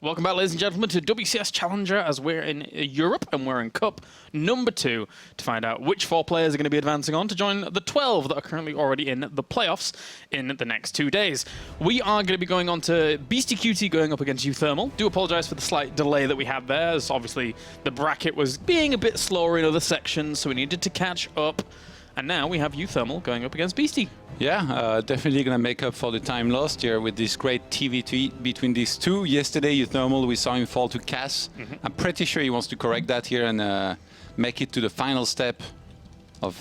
Welcome back, ladies and gentlemen, to WCS Challenger, as we're in Europe and we're in Cup number 2 to find out which 4 players are going to be advancing on to join the 12 that are currently already in the playoffs in the next 2 days. We are going to be going on to Beastyqt going up against Uthermal. Do apologise for the slight delay that we had there, as obviously the bracket was being a bit slower in other sections, so we needed to catch up. And now we have Uthermal going up against Beasty. Yeah, definitely going to make up for the time lost here with this great TvT between these two. Yesterday, Uthermal, we saw him fall to Cass. I'm pretty sure he wants to correct that here and make it to the final step of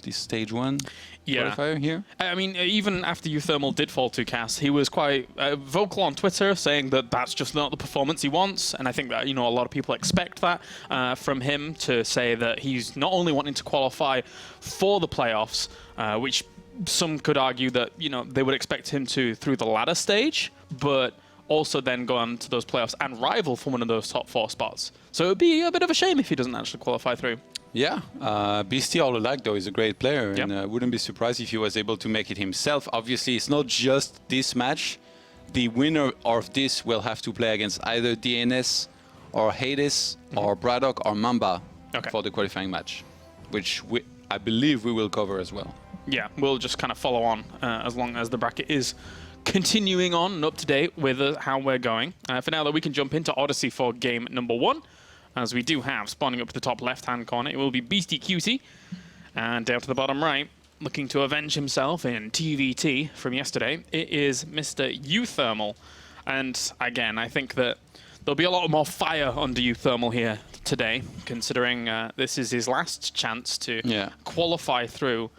this stage 1 qualifier here. I mean, even after Uthermal did fall to Cass, he was quite vocal on Twitter saying that that's just not the performance he wants. And I think that, you know, a lot of people expect that from him, to say that he's not only wanting to qualify for the playoffs, which some could argue that, you know, they would expect him to through the ladder stage, but also then go on to those playoffs and rival for one of those top 4 spots. So it would be a bit of a shame if he doesn't actually qualify through. Yeah, Beasty all alike though is a great player, and wouldn't be surprised if he was able to make it himself. Obviously, it's not just this match. The winner of this will have to play against either DNS or Hades or Braddock or Mamba for the qualifying match, which I believe we will cover as well. Yeah, we'll just kind of follow on as long as the bracket is continuing on and up to date with how we're going. For now, though, we can jump into Odyssey for game number 1. As we do have, spawning up to the top left-hand corner, it will be Beastyqt. And down to the bottom right, looking to avenge himself in TvT from yesterday, it is Mr. Uthermal. And again, I think that there'll be a lot more fire under Uthermal here today, considering this is his last chance to qualify through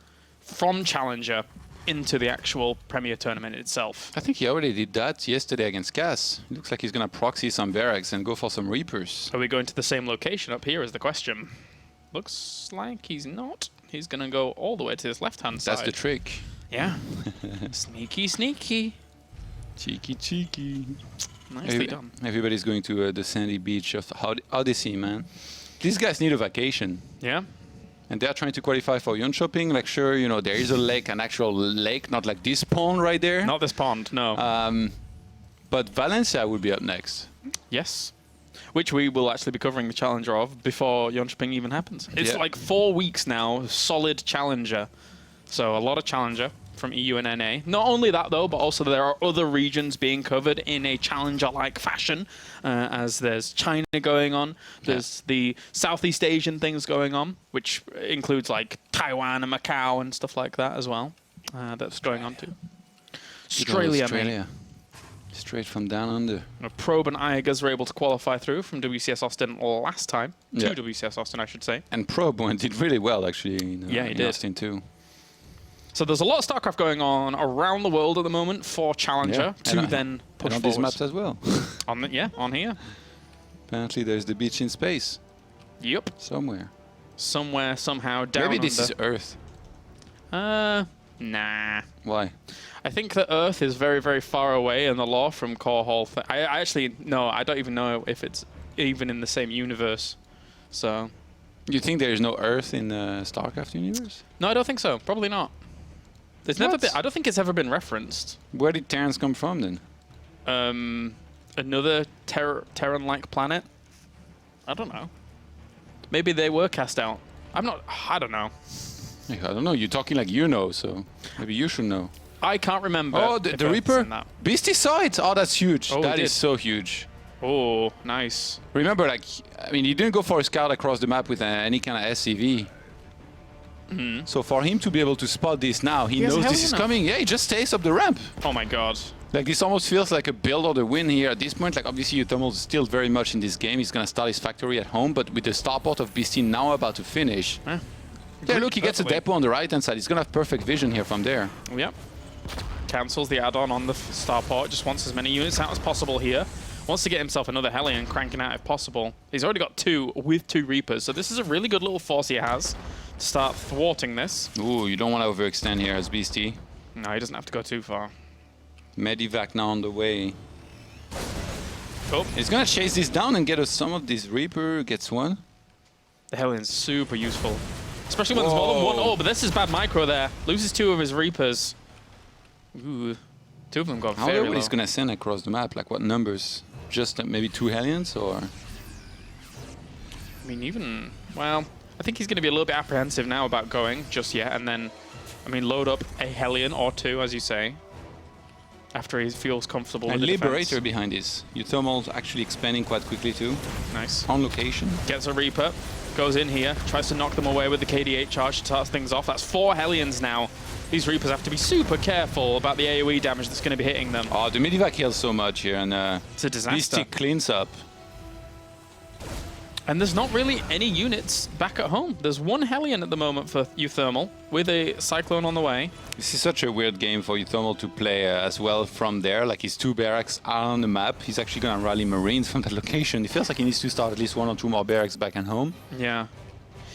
from Challenger into the actual Premier tournament itself. I think he already did that yesterday against Cass. It looks like he's going to proxy some barracks and go for some Reapers. Are we going to the same location up here is the question. Looks like he's not. He's going to go all the way to his left-hand side. That's the trick. Yeah. Sneaky, sneaky. Cheeky, cheeky. Nicely done. Everybody's going to the sandy beach of Odyssey, man. These guys need a vacation. Yeah. And they're trying to qualify for Jönköping. Like, sure, you know, there is a lake, an actual lake, not like this pond right there. Not this pond, no. But Valencia will be up next. Yes. Which we will actually be covering the Challenger of before Jönköping even happens. It's like 4 weeks now, solid Challenger. So a lot of Challenger from EU and NA. Not only that, though, but also there are other regions being covered in a Challenger-like fashion, as there's China going on, there's the Southeast Asian things going on, which includes like Taiwan and Macau and stuff like that as well. That's going on too. Australia. Straight from down under. Probe and Iagers were able to qualify through from WCS Austin last time. To WCS Austin, I should say. And Probe did really well, actually, in Austin too. So there's a lot of StarCraft going on around the world at the moment for Challenger to then push on these maps as well. on here. Apparently there's the beach in space. Yep. Somewhere, somehow, down Maybe this under. is Earth. Nah. Why? I think that Earth is very, very far away in the lore from Core Hall. I actually, no, I don't even know if it's even in the same universe. So. You think there is no Earth in the StarCraft universe? No, I don't think so. Probably not. There's never been, I don't think it's ever been referenced. Where did Terrans come from then? Another Terran-like planet? I don't know. Maybe they were cast out. I don't know. I don't know. You're talking like you know, so maybe you should know. I can't remember. Oh, the Reaper? Beasty saw it! Oh, that's huge. Oh, that is so huge. Oh, nice. Remember, like, I mean, he didn't go for a scout across the map with any kind of SCV. So for him to be able to spot this now, he knows this is coming. Yeah, he just stays up the ramp. Oh my god. Like, this almost feels like a build or the win here at this point. Like, obviously, Uthermal is still very much in this game. He's going to start his factory at home, but with the starport of Beasty now about to finish. Yeah, look, he gets a depot on the right-hand side. He's going to have perfect vision here from there. Yep. Cancels the add-on on the starport. Just wants as many units out as possible here. Wants to get himself another heli and cranking out if possible. He's already got 2 with 2 Reapers, so this is a really good little force he has to start thwarting this. Ooh, you don't want to overextend here as Beasty. No, he doesn't have to go too far. Medivac now on the way. Oh. He's going to chase this down and get us some of this Reaper. Gets one. The Helion's super useful. Especially when there's more than one. Oh, but this is bad micro there. Loses 2 of his Reapers. Ooh. Two of them got I very wonder what low. he's gonna send across the map. Like what numbers? Just maybe 2 Hellions or? I mean, even, well, I think he's going to be a little bit apprehensive now about going just yet, and then, I mean, load up a Hellion or 2, as you say, after he feels comfortable with And the Liberator defense. behind this. Uthermal's actually expanding quite quickly too. Nice. On location. Gets a Reaper, goes in here, tries to knock them away with the KD8 charge to start things off. That's 4 Hellions now. These Reapers have to be super careful about the AoE damage that's going to be hitting them. Oh, the Medivac heals so much here, and It's a disaster. Beastyqt cleans up. And there's not really any units back at home. There's 1 Hellion at the moment for Uthermal, with a Cyclone on the way. This is such a weird game for Uthermal to play as well from there. Like his 2 barracks are on the map. He's actually going to rally Marines from that location. It feels like he needs to start at least 1 or 2 more barracks back at home. Yeah.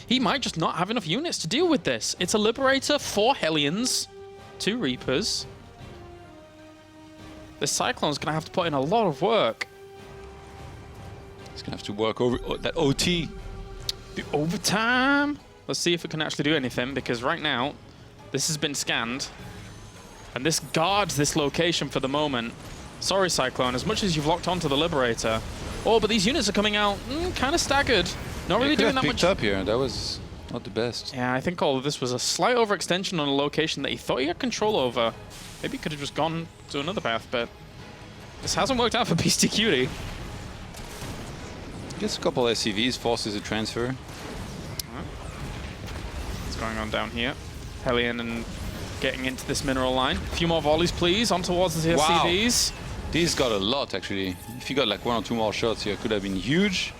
He might just not have enough units to deal with this. It's a Liberator, 4 Hellions, 2 Reapers. This Cyclone's going to have to put in a lot of work. He's going to have to work over that OT. The overtime. Let's see if it can actually do anything, because right now, this has been scanned. And this guards this location for the moment. Sorry, Cyclone, as much as you've locked onto the Liberator. Oh, but these units are coming out kind of staggered. Not really doing that much. Picked up here. That was not the best. Yeah, I think all of this was a slight overextension on a location that he thought he had control over. Maybe he could have just gone to another path, but this hasn't worked out for Beastyqt. Gets a couple SCVs, forces a transfer. What's going on down here? Hellion and getting into this mineral line. A few more volleys, please, on towards the SCVs. These got a lot, actually. If you got like 1 or 2 more shots here, it could have been huge.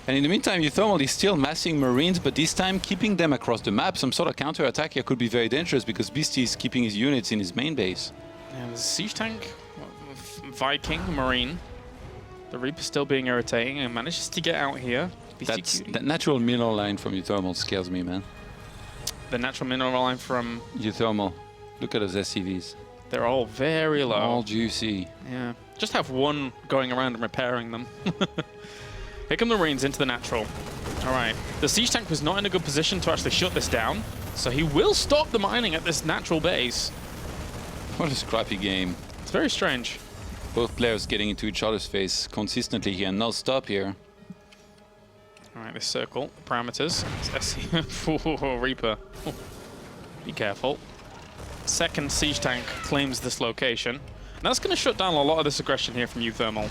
And in the meantime, Uthermal is still massing Marines, but this time keeping them across the map. Some sort of counter-attack here could be very dangerous because Beasty is keeping his units in his main base. Yeah, there's a siege tank, Viking, Marine. The Reaper still being irritating and manages to get out here. That natural mineral line from Uthermal scares me, man. The natural mineral line from Uthermal. Look at those SCVs. They're all very low. All juicy. Yeah. Just have one going around and repairing them. Here come the Marines into the natural. All right. The siege tank was not in a good position to actually shut this down, so he will stop the mining at this natural base. What a scrappy game. It's very strange. Both players getting into each other's face consistently here. No stop here. All right, this circle, parameters. Ooh, Reaper. Ooh. Be careful. Second siege tank claims this location. And that's going to shut down a lot of this aggression here from Uthermal.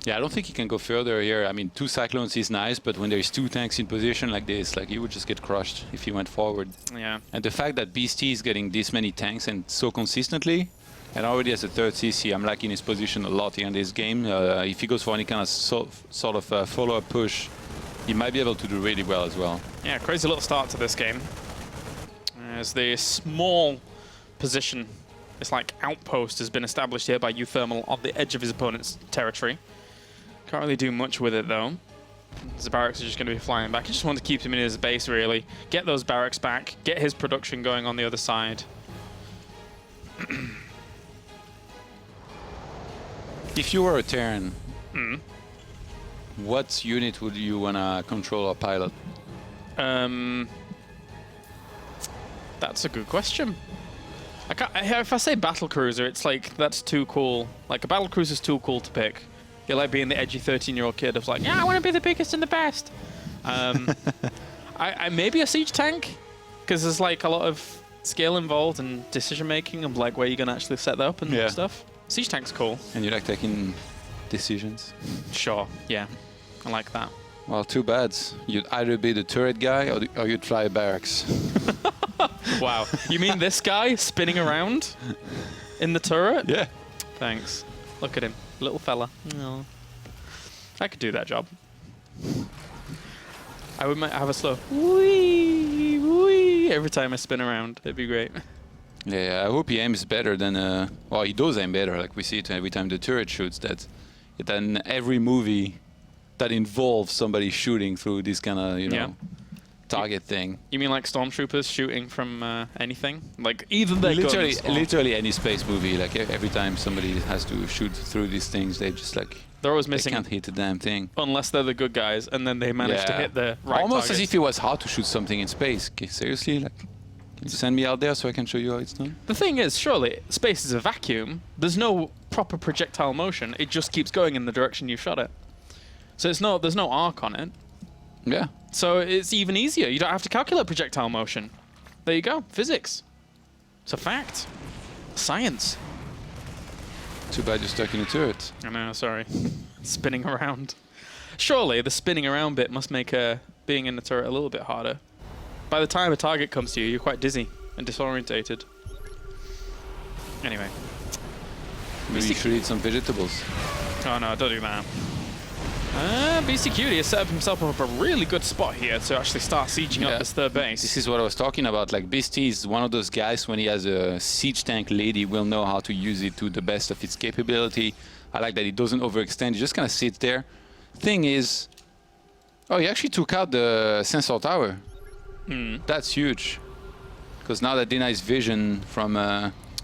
Yeah, I don't think he can go further here. I mean, 2 Cyclones is nice, but when there's 2 tanks in position like this, like he would just get crushed if he went forward. Yeah. And the fact that Beasty is getting this many tanks and so consistently, and already as a 3rd CC, I'm liking his position a lot here in this game. If he goes for any kind of sort of follow-up push, he might be able to do really well as well. Yeah, crazy little start to this game. As the small position, this like outpost has been established here by Uthermal on the edge of his opponent's territory. Can't really do much with it though. The barracks are just going to be flying back. I just want to keep him in his base really. Get those barracks back. Get his production going on the other side. If you were a Terran, what unit would you want to control or pilot? That's a good question. If I say battle cruiser, it's like that's too cool. Like a battle cruiser is too cool to pick. You're like being the edgy 13-year-old kid of like, yeah, I want to be the biggest and the best. I maybe a siege tank, because there's like a lot of skill involved and decision making of like where you're gonna actually set that up and stuff. Siege tank's cool. And you like taking decisions? Sure, yeah, I like that. Well, too bad. You'd either be the turret guy or you'd fly barracks. Wow, you mean this guy spinning around in the turret? Yeah. Thanks. Look at him, little fella. No. I could do that job. I would have a slow wee wee every time I spin around. It'd be great. Yeah, I hope he aims better than. Well, he does aim better. Like we see it every time the turret shoots. That than every movie that involves somebody shooting through this kind of target thing. You mean like stormtroopers shooting from anything? Like even their guns? Literally any space movie. Like every time somebody has to shoot through these things, they just like. They're always missing. They can't hit the damn thing. Unless they're the good guys, and then they manage to hit the right Almost targets. as if it was hard to shoot something in space. Okay, seriously, like Can you send me out there so I can show you how it's done? The thing is, surely, space is a vacuum. There's no proper projectile motion. It just keeps going in the direction you shot it. So there's no arc on it. Yeah. So it's even easier. You don't have to calculate projectile motion. There you go. Physics. It's a fact. Science. Too bad you're stuck in a turret. I know, sorry. Spinning around. Surely the spinning around bit must make being in the turret a little bit harder. By the time a target comes to you, you're quite dizzy and disorientated. Anyway. Maybe you should eat some vegetables. Oh no, don't do that. Beastyqt has set up himself up a really good spot here to actually start sieging up this third base. This is what I was talking about. Like, Beasty is one of those guys, when he has a siege tank lead, he will know how to use it to the best of its capability. I like that he doesn't overextend, he just kind of sits there. Thing is, oh, he actually took out the sensor tower. That's huge. Because now that denies vision from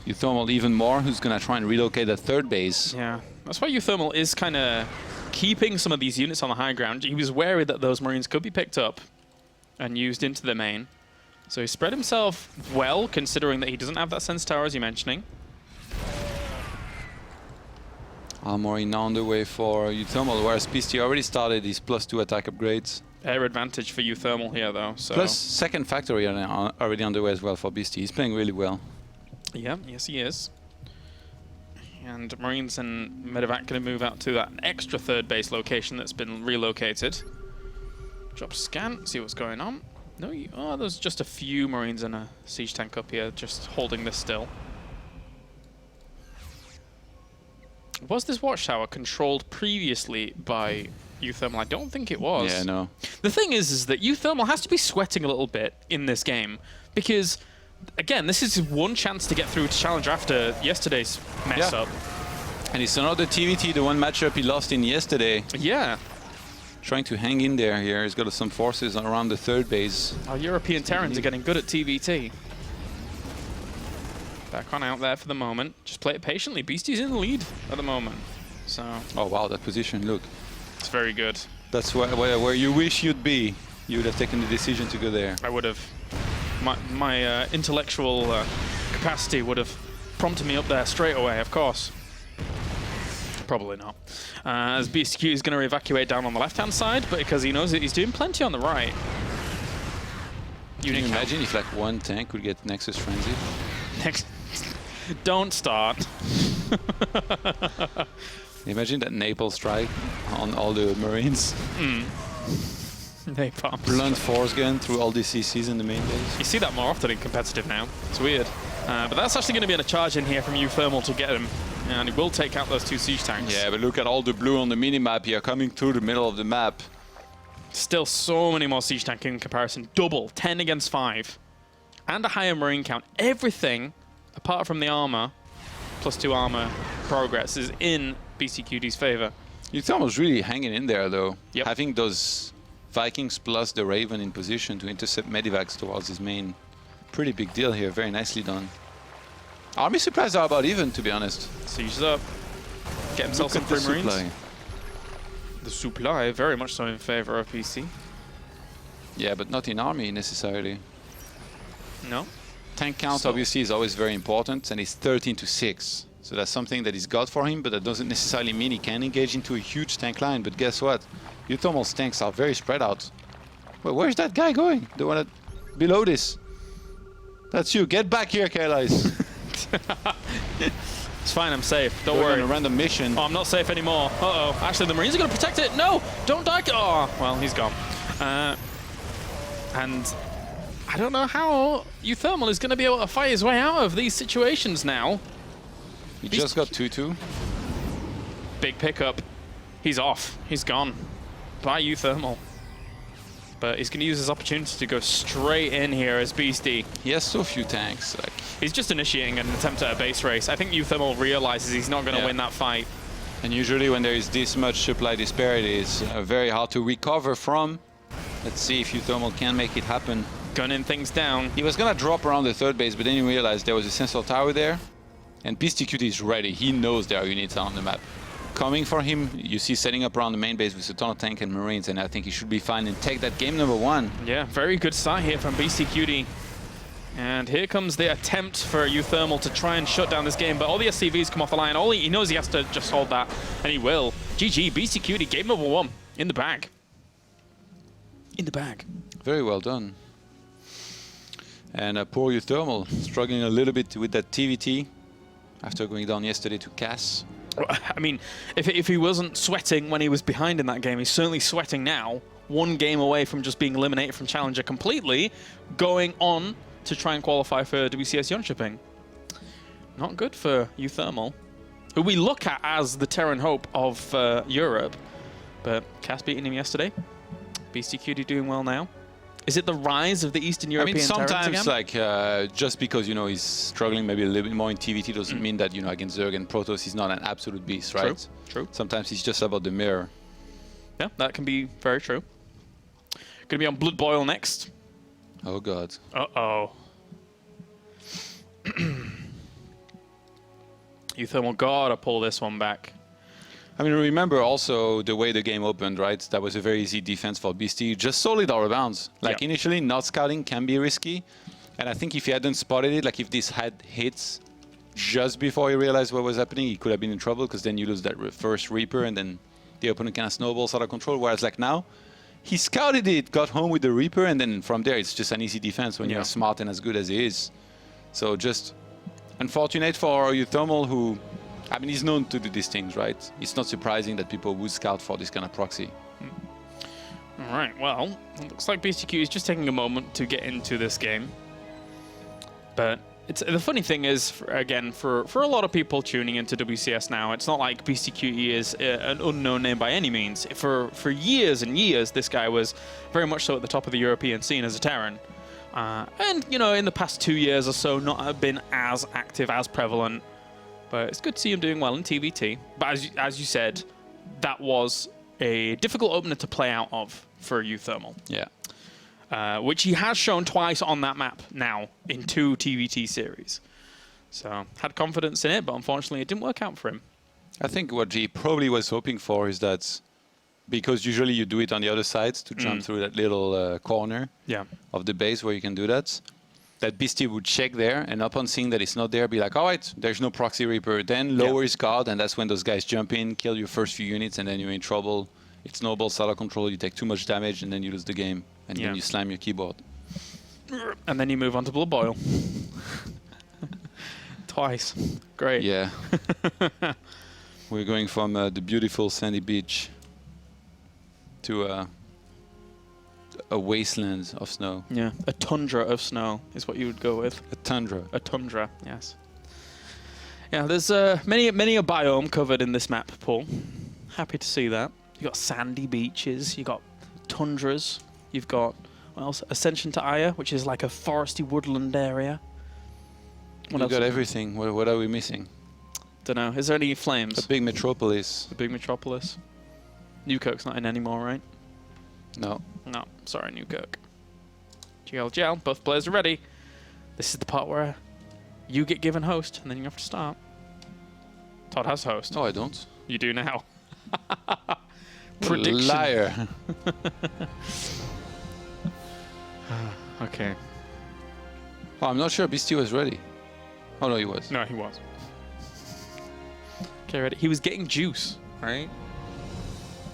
Euthermal even more, who's going to try and relocate that third base. Yeah, that's why Euthermal is kind of keeping some of these units on the high ground. He was wary that those Marines could be picked up and used into the main. So he spread himself well, considering that he doesn't have that sense tower, as you're mentioning. Armory now on the way for Euthermal, whereas Beasty already started his +2 attack upgrades. Air advantage for Euthermal here, though. So. Plus second factory already on the way as well for Beasty. He's playing really well. Yeah, yes he is. And Marines and Medevac going to move out to that extra third base location that's been relocated. Drop scan, see what's going on. No, oh, there's just a few Marines and a siege tank up here, just holding this still. Was this watchtower controlled previously by Euthermal? I don't think it was. Yeah, no. The thing is that Euthermal has to be sweating a little bit in this game because, again, this is one chance to get through to Challenger after yesterday's mess up. And it's another TvT, the one matchup he lost in yesterday. Yeah. Trying to hang in there here. He's got some forces around the third base. Our European Terrans are getting good at TvT. Back on out there for the moment. Just play it patiently. Beasty's in the lead at the moment. So. Oh wow, that position, look. It's very good. That's where you wish you'd be. You would have taken the decision to go there. I would have. My intellectual capacity would have prompted me up there straight away, of course. Probably not. As Beastyqt is going to evacuate down on the left-hand side, but because he knows that he's doing plenty on the right. Can you imagine if like one tank would get Nexus Frenzy? Don't start. Imagine that napalm strike on all the Marines. Napalm. Blunt force gun through all the CCs in the main base. You see that more often in competitive now. It's weird. But that's actually going to be a charge in here from Euthermal to get him. And he will take out those two siege tanks. Yeah, but look at all the blue on the minimap here coming through the middle of the map. Still so many more siege tank in comparison. Double, 10 against 5. And a higher Marine count. Everything, apart from the armor, +2 armor progress, is in Beastyqt's favor. Euthermal's really hanging in there, though. Yep. Having those Vikings plus the Raven in position to intercept medivacs towards his main. Pretty big deal here, very nicely done. Army supplies are about even, to be honest. Sieges up. Get himself some free Marines. Supply. The supply, very much so in favor of PC. Yeah, but not in army necessarily. No. Tank count obviously is always very important, and it's 13-6. So that's something that is God for him, but that doesn't necessarily mean he can engage into a huge tank line. But guess what? Euthermal's tanks are very spread out. Well, where's that guy going? The one below this. That's you. Get back here, Kailais. It's fine, I'm safe. Don't worry. On a random mission. Oh, I'm not safe anymore. Uh-oh. Actually, the Marines are going to protect it. No! Don't die. Oh, well, he's gone. And I don't know how Euthermal is going to be able to fight his way out of these situations now. He just got 2-2. Big pickup. He's off. He's gone. Bye, Euthermal. But he's going to use his opportunity to go straight in here as Beasty. He has so few tanks. Like, he's just initiating an attempt at a base race. I think Euthermal realizes he's not going to win that fight. And usually when there is this much supply disparity, it's very hard to recover from. Let's see if Euthermal can make it happen. Gunning things down. He was going to drop around the third base, but then he realized there was a sensor tower there. And Beastyqt is ready. He knows there are units on the map. Coming for him, you see setting up around the main base with a ton of tank and Marines, and I think he should be fine and take that game number 1. Yeah, very good start here from Beastyqt. And here comes the attempt for Uthermal to try and shut down this game, but all the SCVs come off the line. All he knows he has to just hold that, and he will. GG, Beastyqt, game number 1 in the bag. In the bag. Very well done. And poor Uthermal, struggling a little bit with that TvT after going down yesterday to Cass. I mean, if he wasn't sweating when he was behind in that game, he's certainly sweating now. 1 game away from just being eliminated from Challenger completely, going on to try and qualify for WCS Jönköping. Not good for Uthermal, who we look at as the Terran hope of Europe. But Cass beating him yesterday. Beastyqt doing well now. Is it the rise of the Eastern European Terrans again? sometimes, like, just because, you know, he's struggling maybe a little bit more in TvT doesn't mean that, you know, against Zerg and Protoss he's not an absolute beast, right? True. Sometimes he's just about the mirror. Yeah, that can be very true. Gonna be on Blood Boil next. Oh, God. Uh-oh. Uthermal gotta pull this one back. I mean, remember also the way the game opened, right? That was a very easy defense for Beasty. Just solid out of bounds. Like, initially, not scouting can be risky. And I think if he hadn't spotted it, like if this had hits just before he realized what was happening, he could have been in trouble, because then you lose that first Reaper and then the opponent kind of snowballs out of control. Whereas like now, he scouted it, got home with the Reaper, and then from there, it's just an easy defense when you're as smart and as good as he is. So just unfortunate for Uthermal, who, I mean, he's known to do these things, right? It's not surprising that people would scout for this kind of proxy. All right, well, it looks like Beastyqt is just taking a moment to get into this game. But the funny thing is, again, for a lot of people tuning into WCS now, it's not like Beastyqt is an unknown name by any means. For years and years, this guy was very much so at the top of the European scene as a Terran. And, you know, in the past 2 years or so, not been as active, as prevalent. But it's good to see him doing well in TvT. But as you said, that was a difficult opener to play out of for Uthermal. Yeah. Which he has shown twice on that map now in 2 TvT series. So had confidence in it, but unfortunately it didn't work out for him. I think what he probably was hoping for is that, because usually you do it on the other side to jump through that little corner of the base where you can do that, that Beasty would check there, and upon seeing that it's not there, be like, all right, there's no proxy Reaper. Then lower his guard, and that's when those guys jump in, kill your first few units, and then you're in trouble. It snowballs out of control, you take too much damage, and then you lose the game. And then you slam your keyboard. And then you move on to Blood Boil. Twice. Great. Yeah. We're going from the beautiful sandy beach to a wasteland of snow. Yeah, a tundra of snow is what you would go with. A tundra. A tundra, yes. Yeah, there's many a biome covered in this map, Paul. Happy to see that. You got sandy beaches, you got tundras, you've got, what else? Ascension to Aya, which is like a foresty woodland area. What else? Got everything. What are we missing? Don't know. Is there any flames? A big metropolis. A big metropolis. Newkirk's not in anymore, right? No. No, sorry, Newkirk. GL, both players are ready. This is the part where you get given host, and then you have to start. Todd has host. No, I don't. You do now. Prediction. Liar. Okay. Oh, I'm not sure Beasty was ready. Oh, no, he was. No, he was. Okay, ready. He was getting juice, right?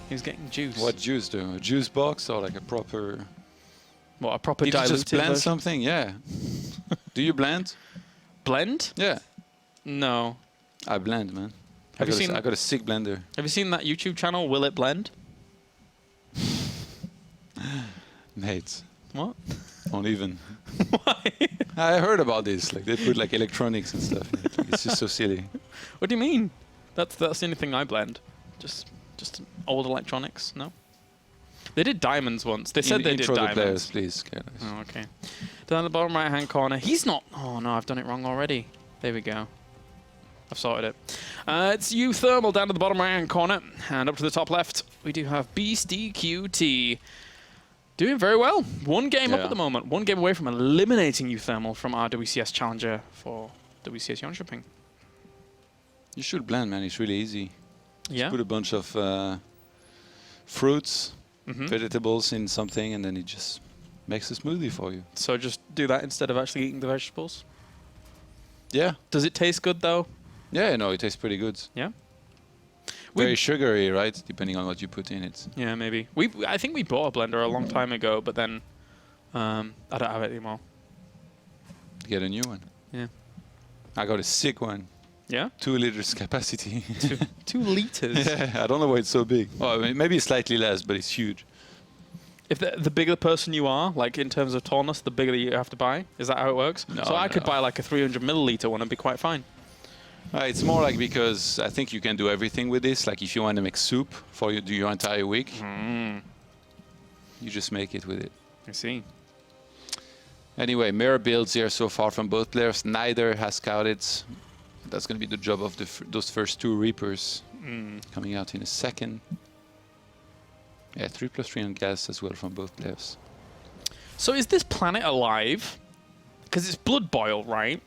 He was getting juice. What juice, though? A juice box or like a proper... What, a proper diluted diluted Did you just blend version? something? Yeah. Do you blend? Blend? Yeah. No. I blend, man. Have you seen? I got a sick blender. Have you seen that YouTube channel? Will it blend? Mate. What? Don't even. Why? I heard about this. Like they put like electronics and stuff in it. Like, it's just so silly. What do you mean? That's the only thing I blend. Just old electronics. No. They did diamonds once. They said they did intro the diamonds. players, please. Okay, nice. Oh, okay. Down in the bottom right-hand corner. He's not... Oh, no, I've done it wrong already. There we go. I've sorted it. It's Uthermal down to the bottom right-hand corner. And up to the top left, we do have Beastyqt. Doing very well. One game up at the moment. One game away from eliminating Uthermal from our WCS Challenger for WCS Jönköping. You should blend, man. It's really easy. Yeah? Just put a bunch of fruits, vegetables in something, and then you just makes a smoothie for you. So just do that instead of actually eating the vegetables? Yeah. Does it taste good, though? Yeah, no, it tastes pretty good. Yeah? Very sugary, right? Depending on what you put in it. Yeah, maybe. I think we bought a blender a long time ago, but then I don't have it anymore. Get a new one. Yeah. I got a sick one. Yeah? 2 liters capacity. 2 liters? Yeah, I don't know why it's so big. Well, I mean, maybe slightly less, but it's huge. If the bigger person you are, like in terms of tallness, the bigger you have to buy? Is that how it works? No, so I could buy like a 300 milliliter one and be quite fine. It's more like because I think you can do everything with this. Like if you want to make soup for your entire week, you just make it with it. I see. Anyway, mirror builds here so far from both players. Neither has scouted. That's going to be the job of those first 2 Reapers coming out in a second. Yeah, 3+3 on gas as well from both players. So is this planet alive? Because it's blood boil, right?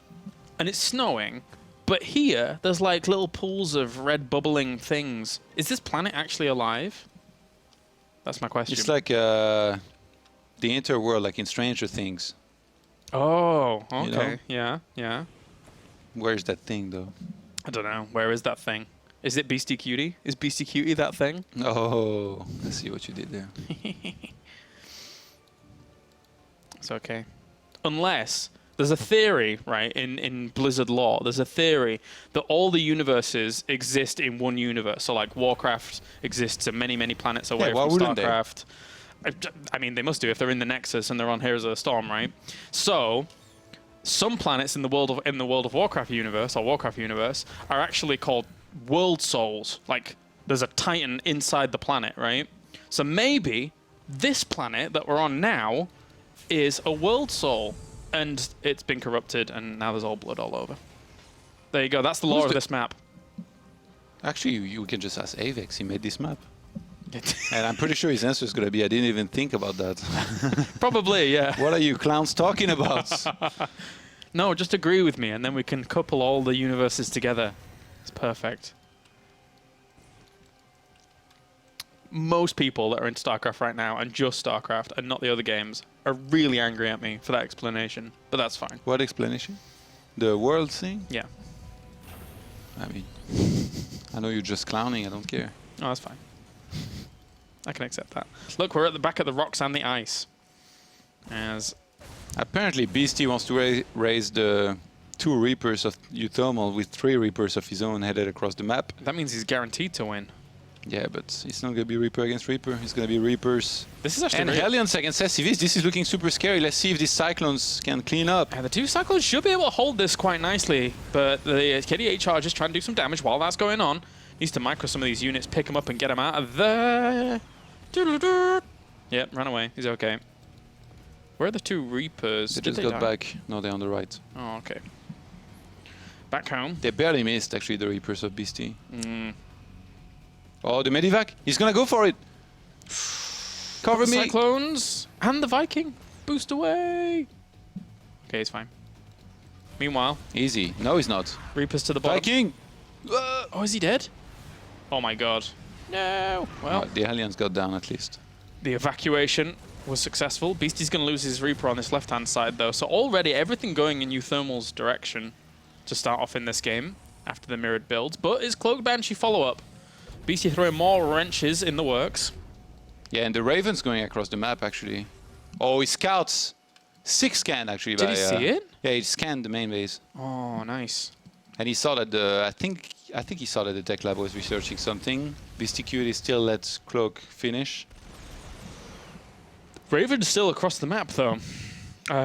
And it's snowing. But here, there's like little pools of red bubbling things. Is this planet actually alive? That's my question. It's like the interworld, like in Stranger Things. Oh, okay. You know? Yeah, yeah. Where's that thing, though? I don't know. Where is that thing? Is it Beastyqt? Is Beastyqt that thing? Oh, I see what you did there. It's okay. Unless there's a theory, right, in Blizzard lore, there's a theory that all the universes exist in one universe. So like Warcraft exists in many, many planets away from StarCraft. I mean, they must do if they're in the Nexus and they're on Heroes of the Storm, right? So some planets in the World of Warcraft universe, or Warcraft universe, are actually called world souls. Like there's a Titan inside the planet, right? So maybe this planet that we're on now is a world soul, and it's been corrupted, and now there's all blood all over. There you go. That's the lore of this map. Actually, you can just ask Avex. He made this map. And I'm pretty sure his answer is going to be, I didn't even think about that. Probably, yeah. What are you clowns talking about? No, just agree with me, and then we can couple all the universes together. It's perfect. Most people that are in StarCraft right now, and just StarCraft, and not the other games, are really angry at me for that explanation. But that's fine. What explanation? The world thing? Yeah. I mean, I know you're just clowning. I don't care. Oh, that's fine. I can accept that. Look, we're at the back of the rocks and the ice. As apparently, Beastie wants to raise the 2 Reapers of Uthermal with 3 Reapers of his own headed across the map. that means he's guaranteed to win. Yeah, but it's not going to be Reaper against Reaper. It's going to be Reapers. This is actually and Hellions against SCVs. This is looking super scary. Let's see if these Cyclones can clean up. The 2 Cyclones should be able to hold this quite nicely, but the KDH are just trying to do some damage while that's going on. Needs to micro some of these units, pick them up and get them out of there. Yep, run away. He's okay. Where are the 2 Reapers? They just got back. No, they're on the right. Oh, okay. Back home. They barely missed, actually, the Reapers of Beastie. Oh, the Medivac. He's going to go for it. Cover me. Cyclones and the Viking. Boost away. Okay, he's fine. Meanwhile. Easy. No, he's not. Reapers to the bottom. Viking. Oh, is he dead? Oh my god. No. Well, the Hellions got down at least. The evacuation was successful. Beastie's going to lose his Reaper on this left-hand side, though. So already everything going in Uthermal's direction to start off in this game after the mirrored builds. But his Cloaked Banshee follow-up. Beastie throwing more wrenches in the works. Yeah, and the Raven's going across the map, actually. Oh, he scouts. 6 scanned, actually. Did he see it? Yeah, he scanned the main base. Oh, nice. And he saw that I think he saw that the tech lab was researching something. Beastyqt still lets Cloak finish. Raven's still across the map, though.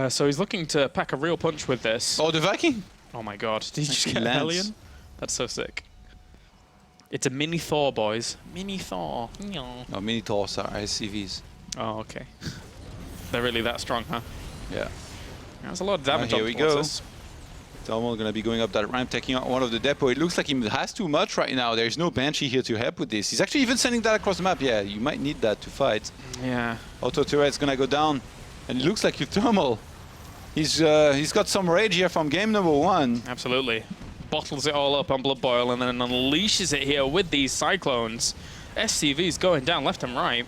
So he's looking to pack a real punch with this. Oh, the Viking! Oh my god. Did he just get a Hellion? That's so sick. It's a mini Thor, boys. Mini Thor. No, mini Thors are SCVs. Oh, okay. They're really that strong, huh? Yeah. That's a lot of damage here on we go. this. Thermal going to be going up that ramp, taking out one of the depot. It looks like he has too much right now. There's no Banshee here to help with this. He's actually even sending that across the map. Yeah, you might need that to fight. Yeah. Auto turret's going to go down. And it looks like Thermal. He's got some rage here from game number 1. Absolutely. Bottles it all up on Blood Boil and then unleashes it here with these Cyclones. SCV's going down left and right.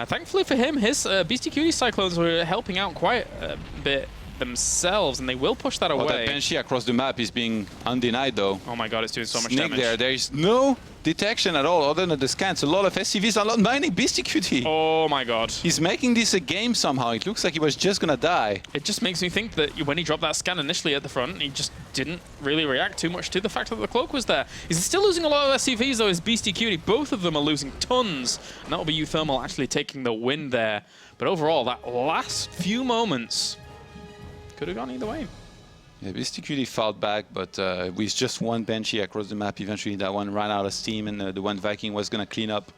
Thankfully for him, his Beastyqt Cyclones were helping out quite a bit themselves, and they will push that away. That Banshee across the map is being undenied, though. Oh my god, it's doing so much Sneak damage. there is no detection at all other than the scans. A lot of SCVs are not mining Beastyqt. Oh my god. He's making this a game somehow. It looks like he was just gonna die. It just makes me think that when he dropped that scan initially at the front, he just didn't really react too much to the fact that the cloak was there. He's still losing a lot of SCVs though, his Beastyqt. Both of them are losing tons, and that will be Uthermal actually taking the win there. But overall, that last few moments could have gone either way. Yeah, Beastyqt fought back, but with just one Banshee across the map, eventually that one ran out of steam, and the one Viking was going to clean up.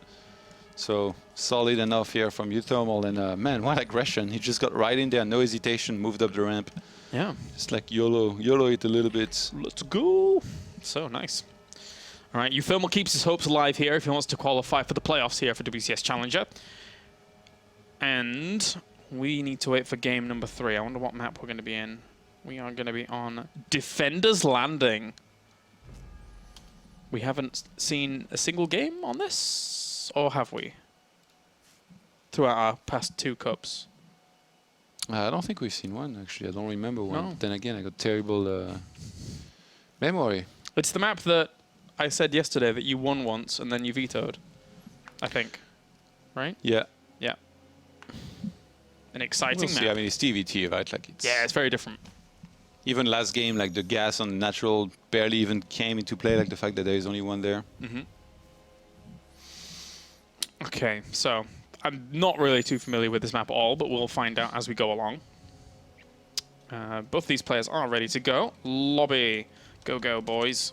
So solid enough here from Uthermal, and man, what aggression. He just got right in there, no hesitation, moved up the ramp. Yeah. It's like YOLO it a little bit. Let's go. So nice. All right, Uthermal keeps his hopes alive here if he wants to qualify for the playoffs here for WCS Challenger. And we need to wait for game number 3. I wonder what map we're going to be in. We are going to be on Defender's Landing. We haven't seen a single game on this, or have we? Throughout our past 2 cups. I don't think we've seen one, actually. I don't remember one. No. Then again, I got terrible memory. It's the map that I said yesterday that you won once and then you vetoed, I think. Right? Yeah. Yeah. An exciting We'll map. see. I mean, it's TvT, right? Like Yeah, it's very different. Even last game, like the gas on natural barely even came into play, like the fact that there is only one there. Mm-hmm. Okay, so I'm not really too familiar with this map at all, but we'll find out as we go along. Both these players are ready to go. Lobby. Go, go, boys.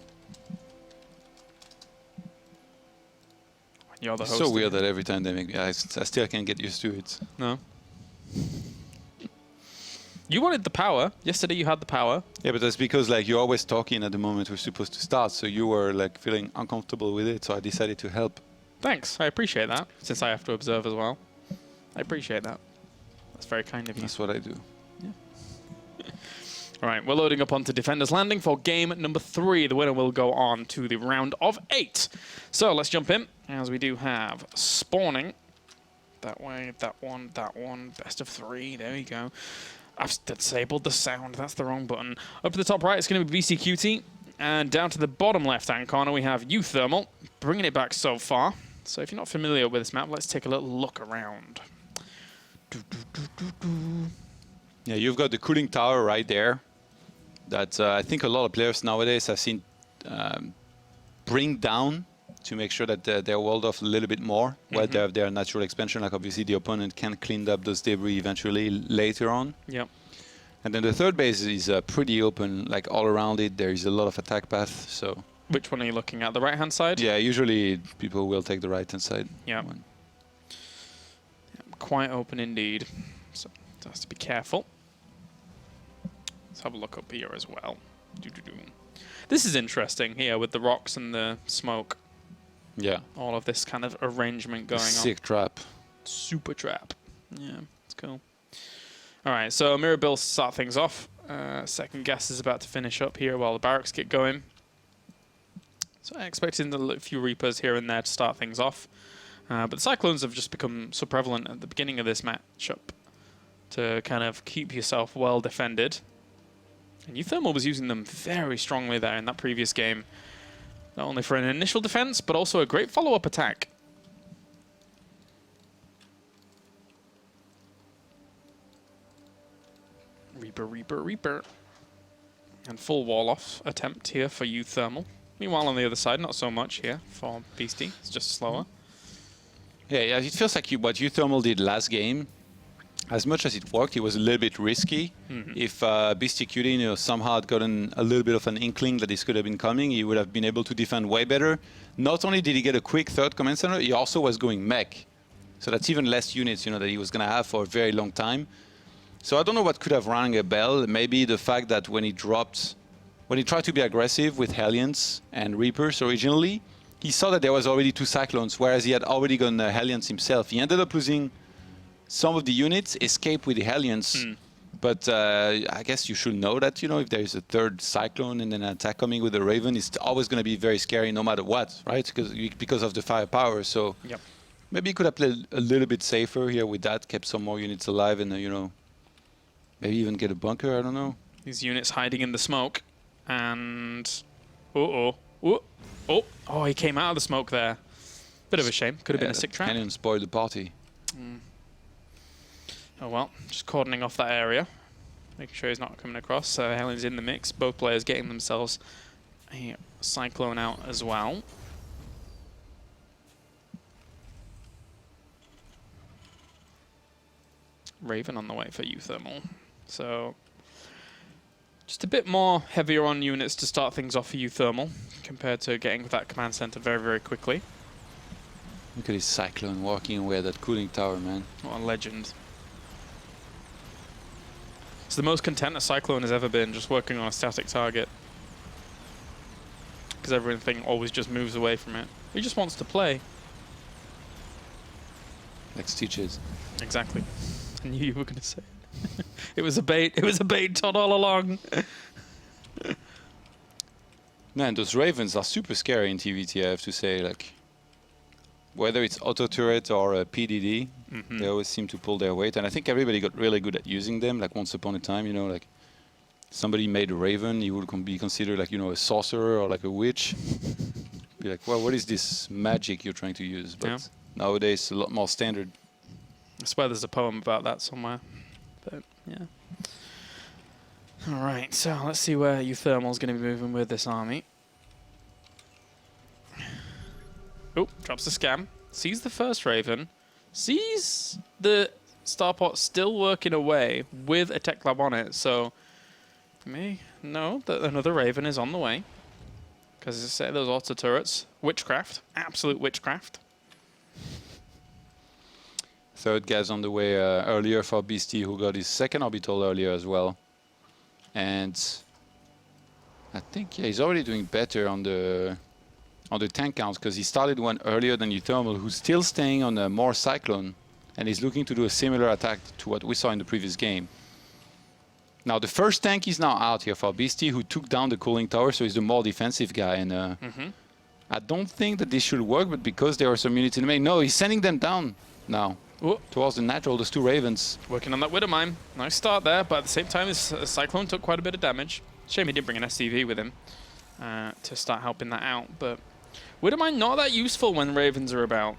You're the It's host. so weird that every time they make me, I still can't get used to it. No. You wanted the power. Yesterday you had the power. Yeah, but that's because like you're always talking at the moment we're supposed to start, so you were like feeling uncomfortable with it, so I decided to help. Thanks. I appreciate that, since I have to observe as well. I appreciate that. That's very kind of you. That's what I do. All right, we're loading up onto Defender's Landing for game number 3. The winner will go on to the round of 8. So let's jump in, as we do have spawning. That way, that one, best of 3. There we go. I've disabled the sound. That's the wrong button. Up to the top right, it's going to be Beastyqt. And down to the bottom left-hand corner, we have Uthermal, bringing it back so far. So if you're not familiar with this map, let's take a little look around. Yeah, you've got the cooling tower right there. That I think a lot of players nowadays have seen bring down to make sure that they're walled off a little bit more while they have their natural expansion. Like obviously the opponent can clean up those debris eventually later on. Yep. And then the third base is pretty open, like all around it. There is a lot of attack path. So Which one are you looking at? The right-hand side? yeah, usually people will take the right-hand side. Yeah. Quite open indeed. So it has to be careful. Let's have a look up here as well. This is interesting here with the rocks and the smoke. Yeah. All of this kind of arrangement going on. Sick trap. Super trap. Yeah, it's cool. All right, so Mirabelle start things off. Second gas is about to finish up here while the barracks get going. So I expected a few Reapers here and there to start things off. But the Cyclones have just become so prevalent at the beginning of this matchup to kind of keep yourself well defended. And Uthermal was using them very strongly there in that previous game. Not only for an initial defense, but also a great follow-up attack. Reaper, Reaper, Reaper. And full wall-off attempt here for Uthermal. Meanwhile, on the other side, not so much here for Beastie. It's just slower. Yeah, it feels like what Uthermal did last game, as much as it worked, it was a little bit risky. If Beastyqt somehow had gotten a little bit of an inkling that this could have been coming, he would have been able to defend way better. Not only did he get a quick third command center, he also was going mech. So that's even less units that he was going to have for a very long time. So I don't know what could have rang a bell. Maybe the fact that when he tried to be aggressive with Hellions and Reapers originally, he saw that there was already 2 Cyclones, whereas he had already gone Hellions himself. He ended up losing some of the units, escape with the Hellions. But I guess you should know that, if there is a third Cyclone and then an attack coming with a Raven, it's always going to be very scary no matter what, right? Because of the firepower. So yep. Maybe he could have played a little bit safer here with that, kept some more units alive, and you know, maybe even get a bunker. I don't know. These units hiding in the smoke, and oh, he came out of the smoke there. Bit of a shame. Could have been a sick trap. Canyon spoiled the party. Oh well, just cordoning off that area, making sure he's not coming across. So Helion's in the mix. Both players getting themselves a Cyclone out as well. Raven on the way for Euthermal. So just a bit more heavier on units to start things off for Euthermal compared to getting that command center very, very quickly. Look at this Cyclone walking away at that cooling tower, man. What a legend. It's the most content a Cyclone has ever been, just working on a static target. Because everything always just moves away from it. He just wants to play. Like Stitches. Exactly. I knew you were going to say it. It was a bait. It was a bait, Todd, all along. Man, those Ravens are super scary in TvT, I have to say. Like, whether it's auto turret or PDD, they always seem to pull their weight. And I think everybody got really good at using them. Like once upon a time, you know, like somebody made a Raven, he would be considered like, you know, a sorcerer or like a witch. Be like, well, what is this magic you're trying to use? But nowadays, a lot more standard. I swear there's a poem about that somewhere. But yeah. All right, so let's see where Euthermal's going to be moving with this army. Oh, drops the scam. Sees the first Raven. Sees the Starport still working away with a Tech Lab on it. So you may know that another Raven is on the way. Because as I say, those auto turrets. Witchcraft. Absolute witchcraft. Third guy's on the way earlier for Beasty, who got his second orbital earlier as well. And I think he's already doing better on the tank counts because he started one earlier than Euthermal, who's still staying on a more Cyclone and is looking to do a similar attack to what we saw in the previous game. Now the first tank is now out here for Beasty, who took down the cooling tower, so he's the more defensive guy. And I don't think that this should work, but because there are some units in the main, no, he's sending them down now. Ooh. Towards the natural, those two Ravens. Working on that Widowmine. Nice start there, but at the same time, his Cyclone took quite a bit of damage. Shame he didn't bring an SCV with him to start helping that out, but Widowmine not that useful when Ravens are about.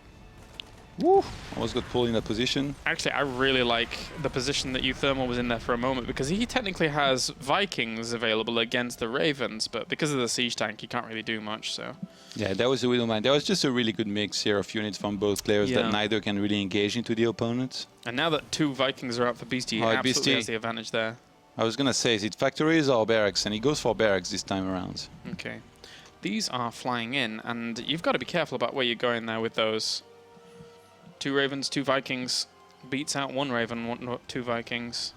Woo! Almost got pulled in that position. Actually, I really like the position that Euthermal was in there for a moment because he technically has Vikings available against the Ravens, but because of the siege tank, he can't really do much, so. Yeah, that was a Widowmine. That was just a really good mix here of units from both players that neither can really engage into the opponent. And now that two Vikings are out for Beasty, he absolutely has the advantage there. I was going to say, is it factories or barracks? And he goes for barracks this time around. Okay. These are flying in, and you've got to be careful about where you're going there with those. Two Ravens, two Vikings. Beats out one Raven, two Vikings.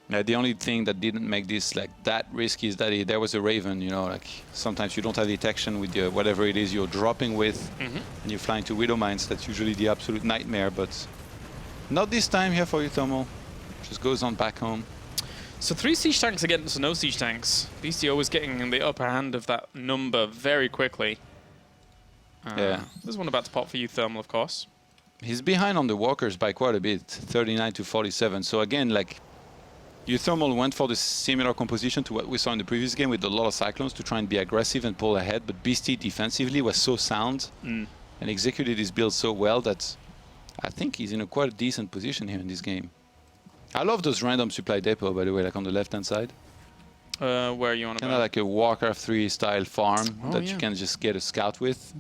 Yeah, the only thing that didn't make this like that risky is that there was a Raven, you know, like sometimes you don't have detection with your, whatever it is you're dropping with, and you fly into Widow Mines. That's usually the absolute nightmare, but not this time here for Euthermal. Just goes on back home. So 3 siege tanks against no siege tanks. Beasty always getting the upper hand of that number very quickly. There's one about to pop for Euthermal, of course. He's behind on the walkers by quite a bit, 39 to 47. So again, like, Euthermal went for the similar composition to what we saw in the previous game with a lot of Cyclones to try and be aggressive and pull ahead, but Beasty defensively was so sound and executed his build so well that I think he's in a quite a decent position here in this game. I love those random supply depot, by the way, like on the left-hand side. Where are you on about? Kind of like a Warcraft 3 style farm that you can just get a scout with.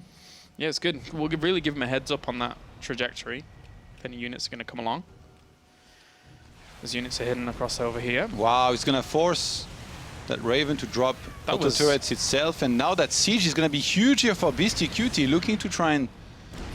Yeah, it's good. We'll really give him a heads up on that trajectory. If any units are going to come along. Those units are hidden across over here. Wow, it's going to force that Raven to drop auto turrets itself. And now that siege is going to be huge here for Beastyqt, looking to try and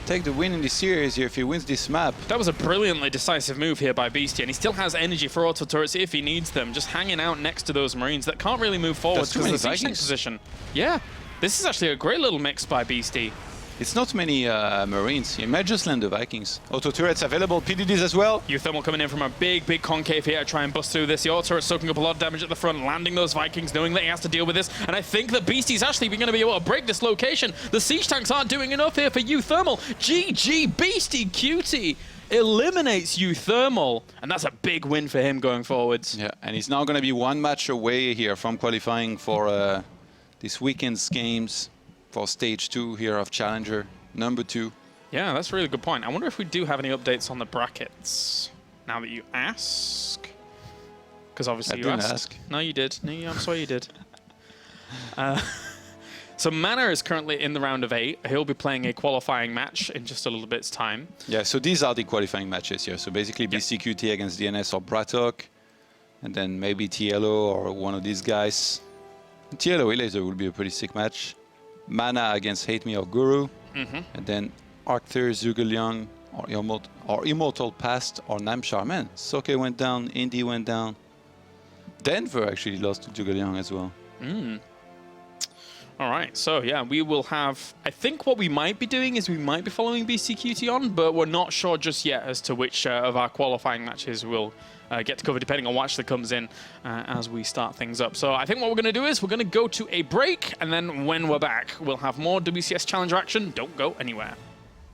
take the win in this series here if he wins this map. That was a brilliantly decisive move here by Beasty, and he still has energy for auto turrets if he needs them, just hanging out next to those Marines that can't really move forward because of the siege tank position. Yeah, this is actually a great little mix by Beasty. It's not many Marines. He might just land the Vikings. Auto turrets available, PDDs as well. Thermal coming in from a big concave here to try and bust through this. The auto turret soaking up a lot of damage at the front, landing those Vikings, knowing that he has to deal with this. And I think that Beasty's actually going to be able to break this location. The siege tanks aren't doing enough here for Thermal. GG, Beastyqt eliminates Thermal, and that's a big win for him going forwards. Yeah, and he's now going to be one match away here from qualifying for this weekend's games for stage 2 here of Challenger number 2. Yeah, that's a really good point. I wonder if we do have any updates on the brackets now that you ask. Because obviously you asked. I didn't ask. No, you did. No, I'm sorry you did. So Mana is currently in the round of 8. He'll be playing a qualifying match in just a little bit's time. Yeah, so these are the qualifying matches here. So basically Beastyqt against DNS or Bratok, and then maybe TLO or one of these guys. TLO later will be a pretty sick match. Mana against Hate Me or Guru, and then Arctur, Zhuge or Immortal Past or Namshar. Man, Soke went down, Indy went down. Denver actually lost to Zhuge as well. All right, so yeah, we will have... I think what we might be doing is we might be following Beastyqt on, but we're not sure just yet as to which of our qualifying matches we'll get to cover, depending on what actually comes in as we start things up. So I think what we're going to do is we're going to go to a break, and then when we're back, we'll have more WCS Challenger action. Don't go anywhere.